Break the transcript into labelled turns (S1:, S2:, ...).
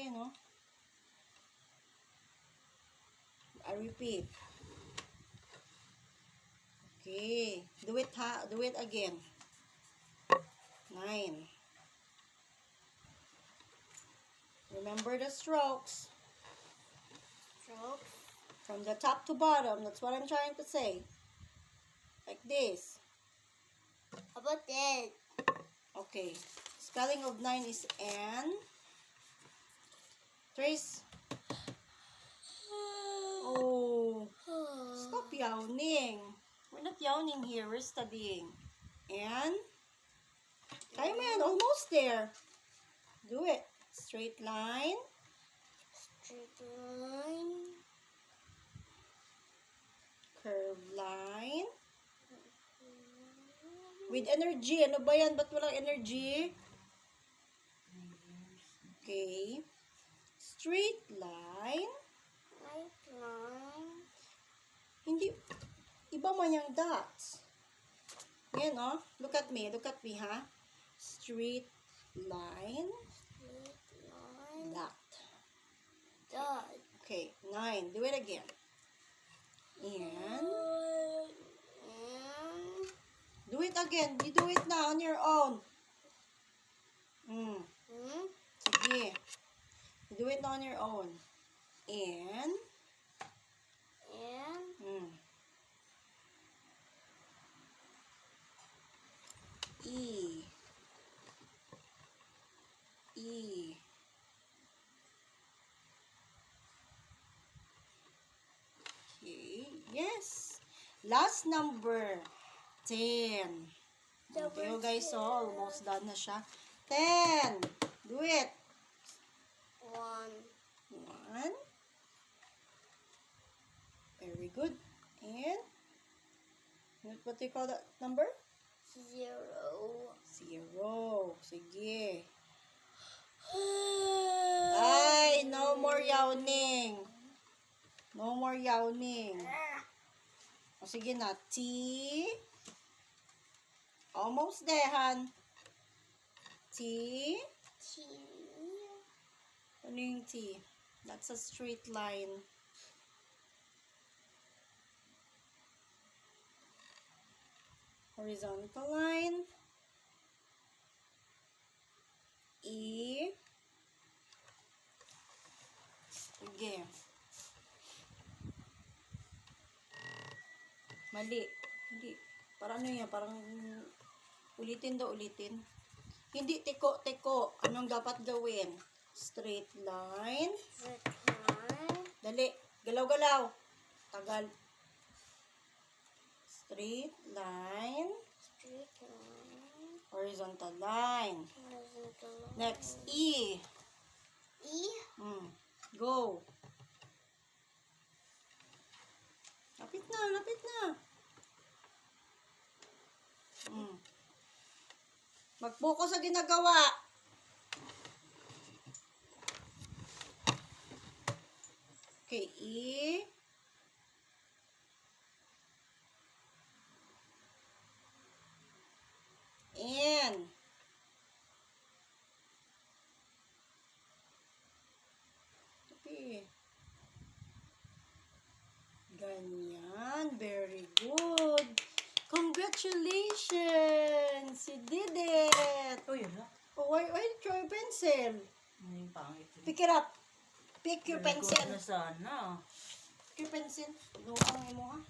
S1: Again, no? I repeat. Okay. Do it, ha? Do it again. 9. Remember the strokes.
S2: Strokes.
S1: From the top to bottom. That's what I'm trying to say. Like this.
S2: How about that?
S1: Okay. Spelling of 9 is N. Trace. Oh. Stop yawning. We're not yawning here. We're studying. And. Kaya mo yan. Almost there. Do it. Straight line.
S2: Straight line.
S1: Curve line. With energy. Ano ba yan? Ba't walang energy? Okay. Straight line.
S2: Straight line.
S1: Hindi. Iba man yung dots. Yan, oh. Look at me. Look at me, ha? Straight line.
S2: Straight line.
S1: Dot.
S2: Dot.
S1: Okay. 9. Do it again. And. Do it again. You do it now on your own. Sige. You do it on your own. And. E. E. Okay. Yes. Last number. 10. Okay, oh guys, so almost done na siya. 10. Do it. 1. Very good. And what do you call that number?
S2: 0.
S1: 0. Sige. Ay, no more yawning. No more yawning. O sige na. T. Almost there, Han. T.
S2: T.
S1: Ano yung T? That's a straight line. Horizontal line. E. Sige. Mali. Hindi. Parang ano yan? Parang ulitin daw, ulitin. Hindi, teko. Anong dapat gawin? Straight line.
S2: Straight line.
S1: Dali. Galaw-galaw. Tagal. Straight line.
S2: Straight line.
S1: Horizontal line.
S2: Horizontal line.
S1: Next, E.
S2: E.
S1: Go. Lapit na, lapit na. Mag-focus sa ginagawa. Okay, E. N. Okay. Ganyan. Very good. Congratulations! You did it!
S3: Oh, yun na.
S1: Oh, why throw your pencil?
S3: Ang pangit.
S1: Pick it up. Pick your
S3: Very good
S1: pencil.
S3: na sana.
S1: Pick your pencil. Luang mo, ha?